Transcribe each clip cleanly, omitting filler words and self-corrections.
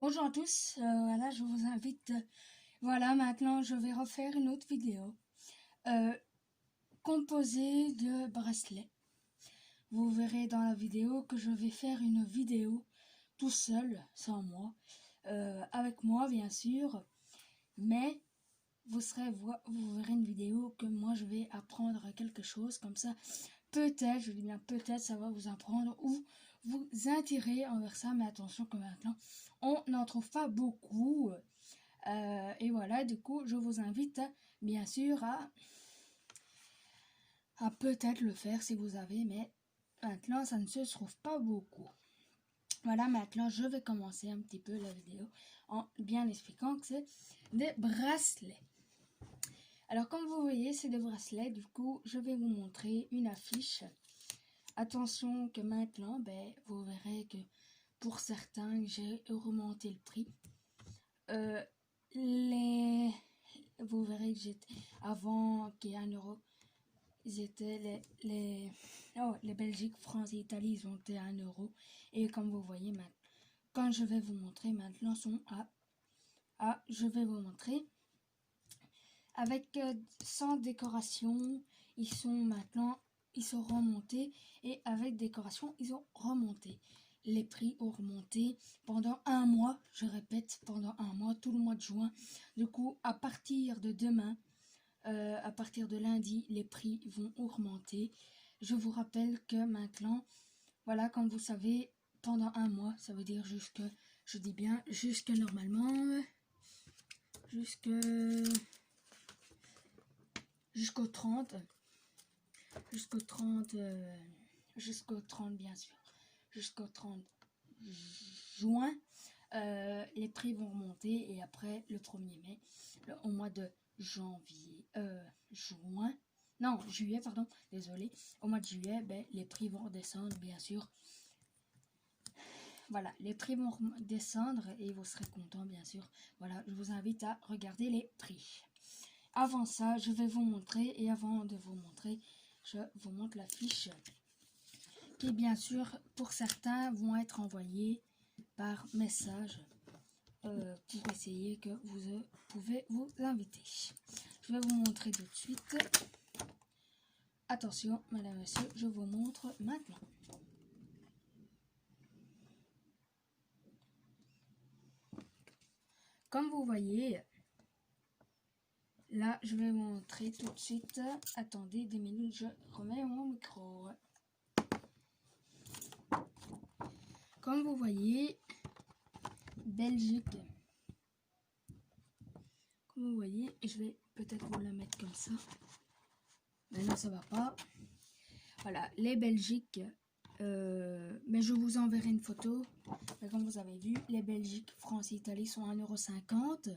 Bonjour à tous, voilà, je vous invite, voilà, maintenant je vais refaire une autre vidéo composée de bracelets. Vous verrez dans la vidéo que je vais faire une vidéo tout seul, sans moi, avec moi bien sûr, mais vous verrez une vidéo que moi je vais apprendre quelque chose comme ça. Peut-être, je dis bien peut-être, ça va vous apprendre ou vous attirer envers ça, mais attention que maintenant, on n'en trouve pas beaucoup. Et voilà, du coup, je vous invite bien sûr à peut-être le faire si vous avez, mais maintenant, ça ne se trouve pas beaucoup. Voilà, maintenant, je vais commencer un petit peu la vidéo en bien expliquant que c'est des bracelets. Alors, comme vous voyez, c'est des bracelets. Du coup, je vais vous montrer une affiche. Attention que maintenant, vous verrez que pour certains, j'ai augmenté le prix. Vous verrez que j'étais avant qu'il y ait 1 euro. Ils étaient les Belgique, France et Italie, ils ont été à 1 euro. Et comme vous voyez maintenant, quand je vais vous montrer maintenant, sont je vais vous montrer avec sans décoration. Ils sont remontés et avec décoration, ils ont remonté. Les prix ont remonté pendant 1 mois, je répète, pendant 1 mois, tout le mois de juin. Du coup, à partir de demain, à partir de lundi, les prix vont augmenter. Je vous rappelle que maintenant, voilà, comme vous savez, pendant 1 mois, ça veut dire jusqu'au 30, jusqu'au 30 bien sûr, jusqu'au 30 juin, les prix vont remonter et après le 1er mai, au mois de juillet, pardon, désolé, au mois de juillet, les prix vont redescendre bien sûr. Voilà, les prix vont descendre et vous serez content bien sûr. Voilà, je vous invite à regarder les prix. Avant ça, je vais vous montrer, et avant de vous montrer, je vous montre la fiche qui, bien sûr, pour certains, vont être envoyés par message pour essayer que vous pouvez vous inviter. Je vais vous montrer tout de suite. Attention, madame, monsieur, je vous montre maintenant. Comme vous voyez, là, je vais vous montrer tout de suite. Attendez 2 minutes, je remets mon micro. Comme vous voyez, Belgique. Comme vous voyez, je vais peut-être vous la mettre comme ça. Mais non, ça va pas. Voilà, les Belgiques. Mais je vous enverrai une photo. Mais comme vous avez vu, les Belgiques, France et Italie sont à 1,50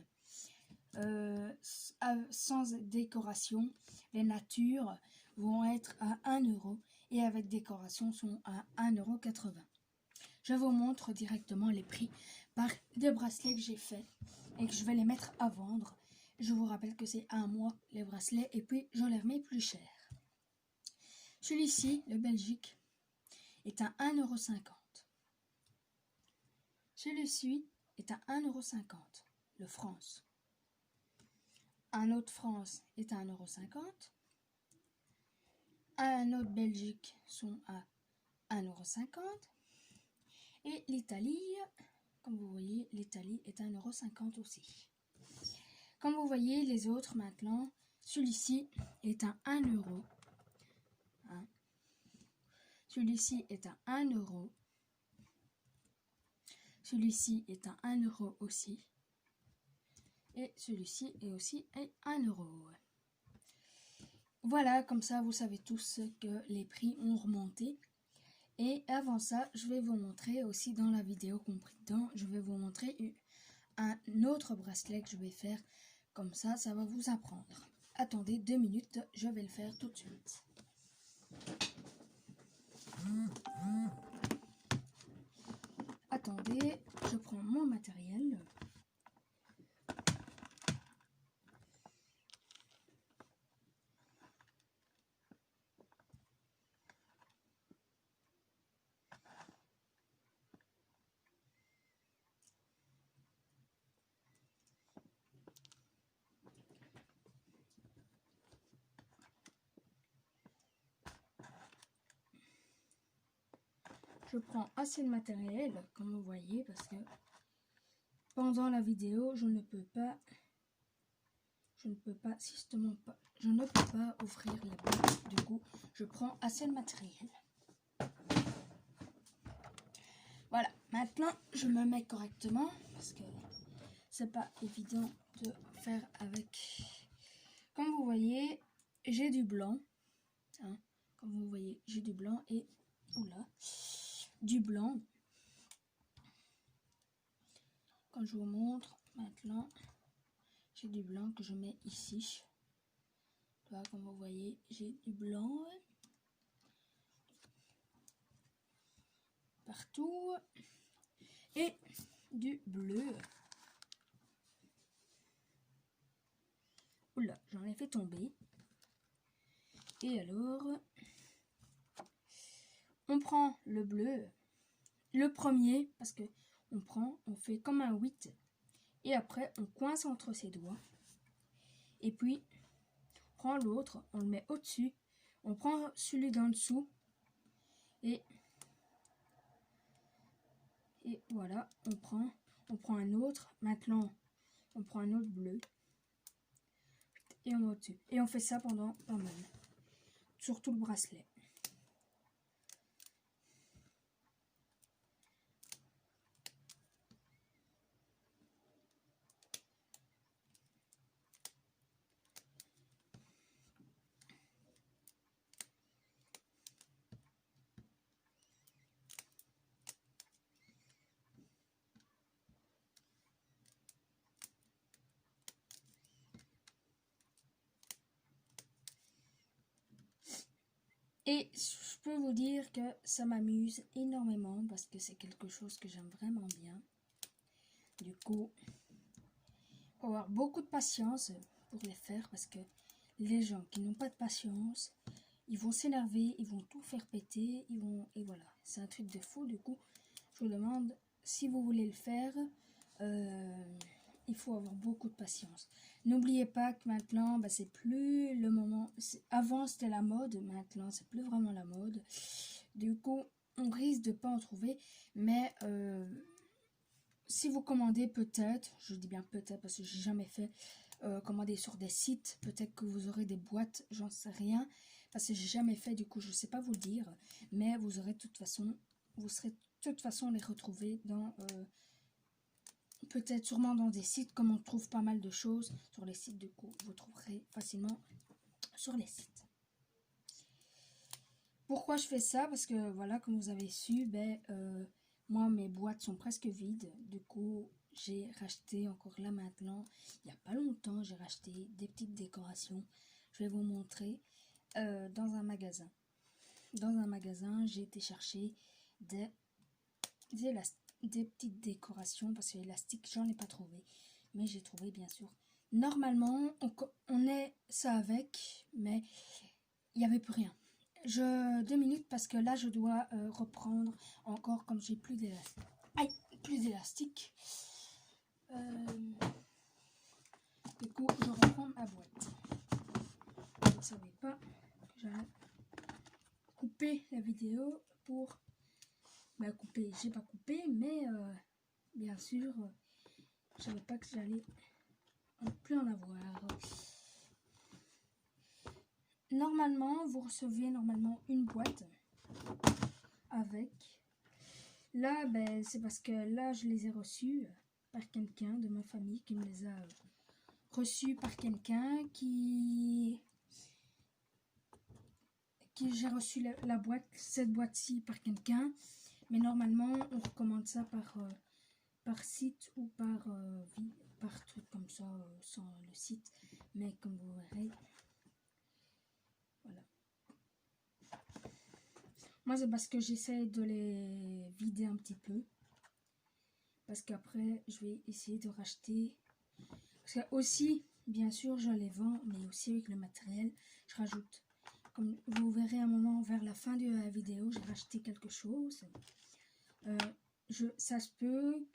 €. Sans décoration, les natures vont être à 1 euro et avec décoration sont à 1,80 €. Je vous montre directement les prix par des bracelets que j'ai fait et que je vais les mettre à vendre. Je vous rappelle que c'est 1 mois les bracelets et puis j'en les remets plus cher. Celui-ci, le Belgique, est à 1,50 €. Celui-ci est à 1,50 €, le France. Un autre France est à 1,50 €. Un autre Belgique sont à 1,50 €. Et l'Italie, comme vous voyez, l'Italie est à 1,50 € aussi. Comme vous voyez, les autres maintenant, celui-ci est à 1 euro. Celui-ci est à 1 euro. Celui-ci est à 1 euro aussi. Et celui-ci est aussi à 1 euro. Voilà, comme ça, vous savez tous que les prix ont remonté. Et avant ça, je vais vous montrer aussi dans la vidéo compris dedans, je vais vous montrer un autre bracelet que je vais faire. Comme ça, ça va vous apprendre. Attendez 2 minutes, je vais le faire tout de suite. Attendez, je prends mon matériel. je prends assez de matériel, comme vous voyez, parce que pendant la vidéo, je ne peux pas, systématiquement pas, je ne peux pas ouvrir les boîtes. Du coup, je prends assez de matériel. Voilà, maintenant, je me mets correctement, parce que c'est pas évident de faire avec. Comme vous voyez, j'ai du blanc. Hein, comme vous voyez, j'ai du blanc et oula, du blanc. Quand je vous montre maintenant, j'ai du blanc que je mets ici. Là, comme vous voyez, j'ai du blanc partout et du bleu. Oula, j'en ai fait tomber. Et alors, on prend le bleu, le premier, parce que on fait comme un 8. Et après, on coince entre ses doigts. Et puis, on prend l'autre, on le met au-dessus. On prend celui d'en dessous. Et voilà, on prend un autre. Maintenant, on prend un autre bleu. Et on met au-dessus. Et on fait ça pendant pas mal. Sur tout le bracelet. Et je peux vous dire que ça m'amuse énormément parce que c'est quelque chose que j'aime vraiment bien. Du coup, il faut avoir beaucoup de patience pour les faire parce que les gens qui n'ont pas de patience, ils vont s'énerver, ils vont tout faire péter, et voilà, c'est un truc de fou. Du coup, je vous demande si vous voulez le faire, il faut avoir beaucoup de patience. N'oubliez pas que maintenant, c'est plus le moment. Avant, c'était la mode. Maintenant, c'est plus vraiment la mode. Du coup, on risque de pas en trouver. Mais si vous commandez peut-être, je dis bien peut-être parce que j'ai jamais fait, commander sur des sites. Peut-être que vous aurez des boîtes, j'en sais rien. Parce que j'ai jamais fait, du coup, je sais pas vous le dire. Mais vous aurez de toute façon, vous serez de toute façon les retrouver dans... peut-être sûrement dans des sites, comme on trouve pas mal de choses sur les sites, du coup vous trouverez facilement sur les sites. Pourquoi je fais ça? Parce que voilà, comme vous avez su, moi mes boîtes sont presque vides. Du coup j'ai racheté encore là maintenant, il n'y a pas longtemps, j'ai racheté des petites décorations. Je vais vous montrer dans un magasin. Dans un magasin, j'ai été chercher des petites décorations parce que l'élastique j'en ai pas trouvé, mais j'ai trouvé bien sûr. Normalement on est ça avec, mais il n'y avait plus rien. 2 minutes parce que là je dois reprendre encore, comme j'ai plus d'élastique. Aïe, plus d'élastique. Du coup je reprends ma boîte. Je ne savais pas que j'allais couper la vidéo pour couper. J'ai pas coupé, mais bien sûr, je savais pas que j'allais plus en avoir. Normalement, vous recevez une boîte avec. Là, c'est parce que là, je les ai reçus par quelqu'un de ma famille qui me les a reçus par quelqu'un qui j'ai reçu la boîte, cette boîte-ci par quelqu'un. Mais normalement, on recommande ça par site ou par truc comme ça, sans le site. Mais comme vous verrez, voilà. Moi, c'est parce que j'essaie de les vider un petit peu. Parce qu'après, je vais essayer de racheter. Parce que aussi, bien sûr, je les vends, mais aussi avec le matériel, je rajoute. Comme vous verrez un moment vers la fin de la vidéo, j'ai racheté quelque chose. Ça se peut,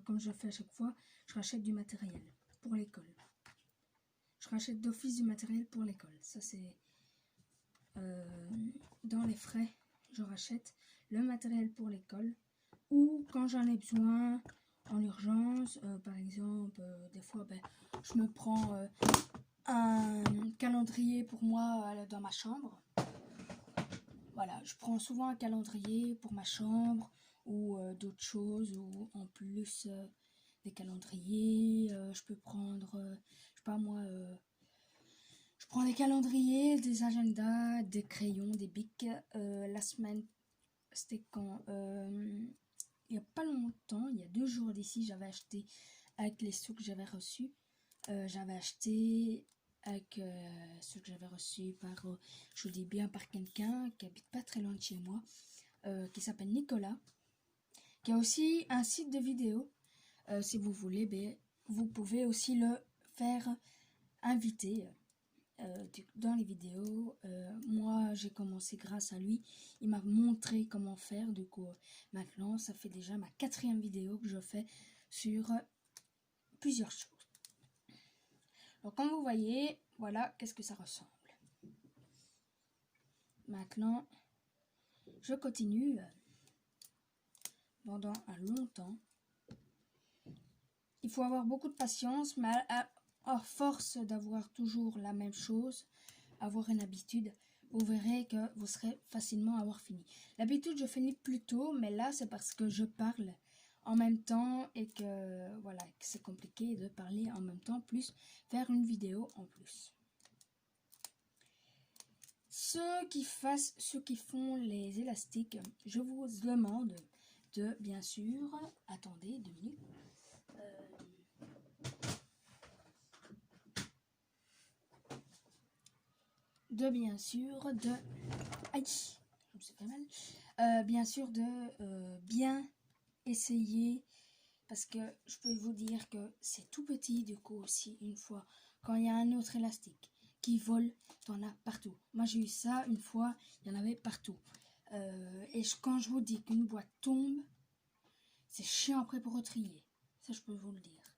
comme je fais à chaque fois, je rachète du matériel pour l'école. Je rachète d'office du matériel pour l'école. Ça, c'est dans les frais, je rachète le matériel pour l'école ou quand j'en ai besoin en urgence. Par exemple, des fois, je me prends un calendrier pour moi dans ma chambre. Voilà, je prends souvent un calendrier pour ma chambre ou d'autres choses, ou en plus des calendriers. Je peux prendre, je sais pas moi, je prends des calendriers, des agendas, des crayons, des bics. La semaine, c'était quand il n'y a pas longtemps, il y a 2 jours d'ici, j'avais acheté avec les sous que j'avais reçus. J'avais acheté avec ceux que j'avais reçus par, je vous dis bien, par quelqu'un qui habite pas très loin de chez moi, qui s'appelle Nicolas, qui a aussi un site de vidéo. Si vous voulez, vous pouvez aussi le faire inviter dans les vidéos. Moi, j'ai commencé grâce à lui. Il m'a montré comment faire. Du coup, maintenant, ça fait déjà ma 4e vidéo que je fais sur plusieurs choses. Donc, comme vous voyez, voilà qu'est-ce que ça ressemble. Maintenant, je continue pendant un long temps. Il faut avoir beaucoup de patience, mais à force d'avoir toujours la même chose, avoir une habitude, vous verrez que vous serez facilement à avoir fini. L'habitude, je finis plus tôt, mais là, c'est parce que je parle en même temps et que voilà, que c'est compliqué de parler en même temps, plus faire une vidéo en plus. Ceux qui font les élastiques, je vous demande de, bien sûr, attendez 2 minutes. Bien sûr de... Aïe, je me suis fait mal. Bien sûr de bien essayer, parce que je peux vous dire que c'est tout petit, du coup aussi, une fois, quand il y a un autre élastique qui vole, t'en as partout. Moi j'ai eu ça une fois, il y en avait partout. Et quand je vous dis qu'une boîte tombe, c'est chiant après pour retrier. Ça, je peux vous le dire.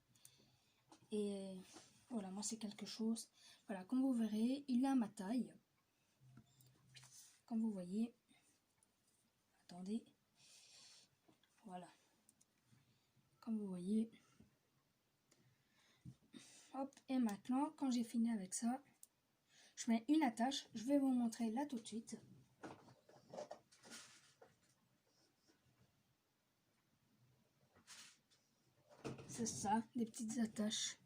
Et voilà, moi c'est quelque chose. Voilà, comme vous verrez, il a ma taille. Comme vous voyez, attendez, voilà, comme vous voyez, hop, et maintenant, quand j'ai fini avec ça, je mets une attache, je vais vous montrer là tout de suite. C'est ça, des petites attaches.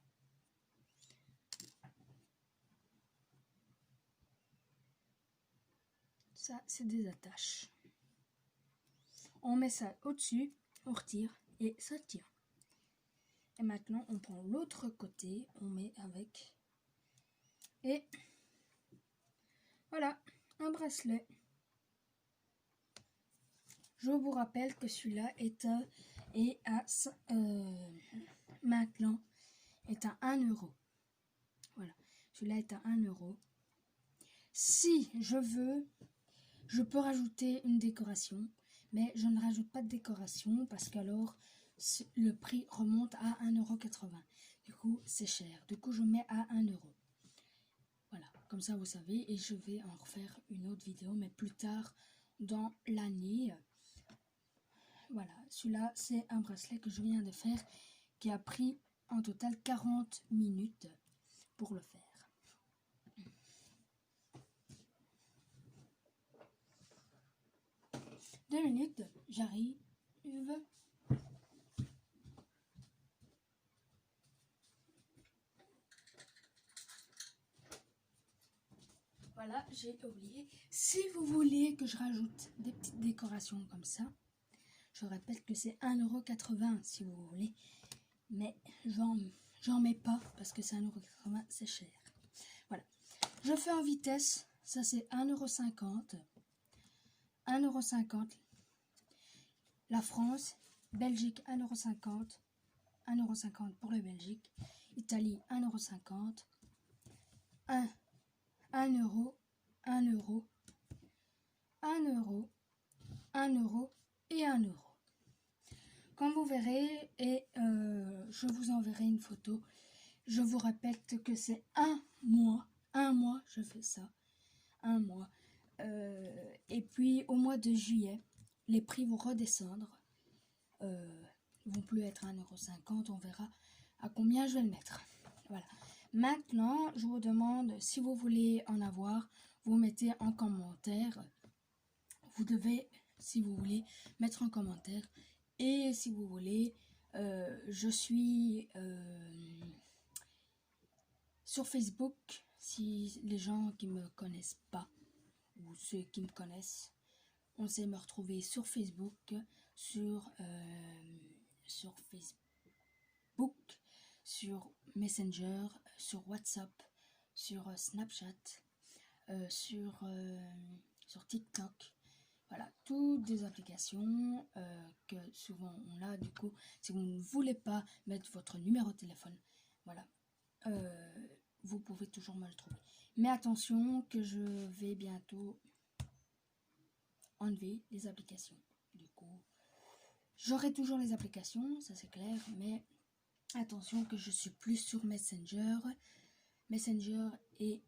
Ça, c'est des attaches. On met ça au-dessus, on retire et ça tient. Et maintenant, on prend l'autre côté, on met avec. Et voilà, un bracelet. Je vous rappelle que celui-là maintenant est à 1 euro. Voilà, celui-là est à 1 euro. Si je veux, je peux rajouter une décoration, mais je ne rajoute pas de décoration parce qu'alors le prix remonte à 1,80 €. Du coup, c'est cher. Du coup, je mets à 1 euro. Voilà, comme ça vous savez, et je vais en refaire une autre vidéo, mais plus tard dans l'année. Voilà, celui-là, c'est un bracelet que je viens de faire qui a pris en total 40 minutes pour le faire. Deux minutes, j'arrive. Voilà, j'ai oublié. Si vous voulez que je rajoute des petites décorations comme ça, je répète que c'est 1,80 € si vous voulez. Mais j'en mets pas parce que c'est 1,80 €, c'est cher. Voilà. Je fais en vitesse. Ça c'est 1,50 €. 1,50 €. La France, Belgique 1,50 €. 1,50 € pour la Belgique. Italie 1,50 €. 1 euro, 1 euro, 1 euro, 1 euro et 1 euro. Comme vous verrez, et je vous enverrai une photo, je vous répète que c'est un mois je fais ça, un mois. Et puis au mois de juillet, les prix vont redescendre. Ils vont plus être à 1,50 €, on verra à combien je vais le mettre. Voilà. Maintenant, je vous demande, si vous voulez en avoir, vous mettez en commentaire. Vous devez, si vous voulez, mettre en commentaire. Et si vous voulez, je suis sur Facebook. Si les gens qui me connaissent pas, ou ceux qui me connaissent, on sait me retrouver sur Facebook, sur Facebook, sur Messenger, sur WhatsApp, sur Snapchat, sur TikTok. Voilà, toutes des applications que souvent on a. Du coup, si vous ne voulez pas mettre votre numéro de téléphone, voilà, vous pouvez toujours me le trouver. Mais attention que je vais bientôt enlever les applications. Du coup, j'aurai toujours les applications, ça c'est clair, mais attention que je suis plus sur Messenger et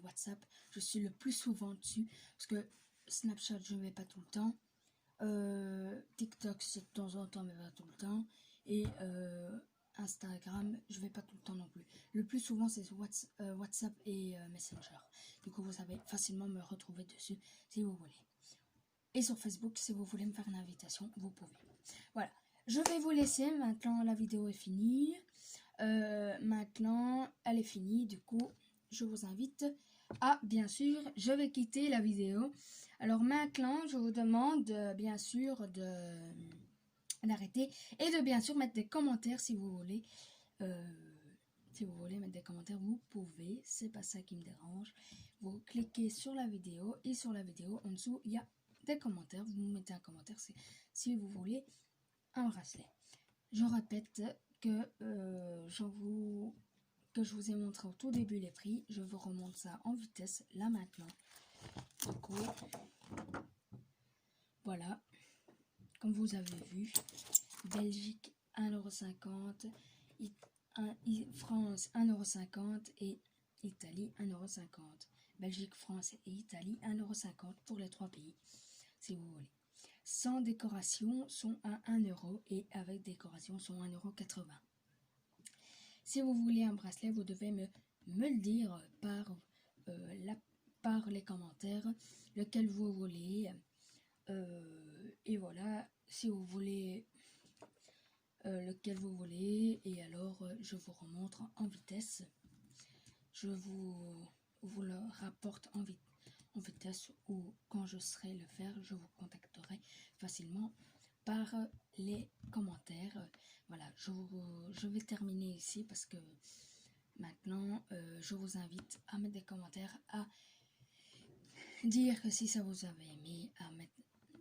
WhatsApp. Je suis le plus souvent dessus parce que Snapchat je ne vais pas tout le temps. TikTok c'est de temps en temps mais pas tout le temps. Et Instagram je vais pas tout le temps non plus. Le plus souvent c'est WhatsApp et Messenger. Du coup vous savez facilement me retrouver dessus si vous voulez. Et sur Facebook, si vous voulez me faire une invitation, vous pouvez. Voilà, je vais vous laisser. Maintenant, la vidéo est finie. Maintenant, elle est finie. Du coup, je vous invite à, bien sûr, je vais quitter la vidéo. Alors maintenant, je vous demande, bien sûr, d'arrêter et de, bien sûr, mettre des commentaires si vous voulez. Si vous voulez mettre des commentaires, vous pouvez. C'est pas ça qui me dérange. Vous cliquez sur la vidéo et sur la vidéo, en dessous, il y a des commentaires. Vous mettez un commentaire si vous voulez un bracelet. Je répète que je vous ai montré au tout début les prix. Je vous remonte ça en vitesse là maintenant. Du coup, voilà, comme vous avez vu, Belgique 1,50 €, France 1,50 € et Italie 1,50 €. Belgique, France et Italie 1,50 € pour les 3 pays, si vous voulez. Sans décoration sont à 1 € et avec décoration sont à 1,80 €. Si vous voulez un bracelet, vous devez me le dire par les commentaires, lequel vous voulez. Et voilà, si vous voulez lequel vous voulez, et alors je vous remontre en vitesse. Je vous le rapporte en vitesse, ou quand je serai le faire, je vous contacterai facilement par les commentaires. Voilà, je vais terminer ici parce que maintenant je vous invite à mettre des commentaires, à dire que si ça vous avait aimé, à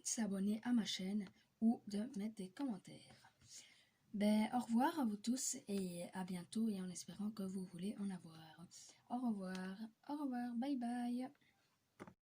s'abonner à ma chaîne ou de mettre des commentaires. Ben, au revoir à vous tous et à bientôt, et en espérant que vous voulez en avoir. Au revoir, bye bye.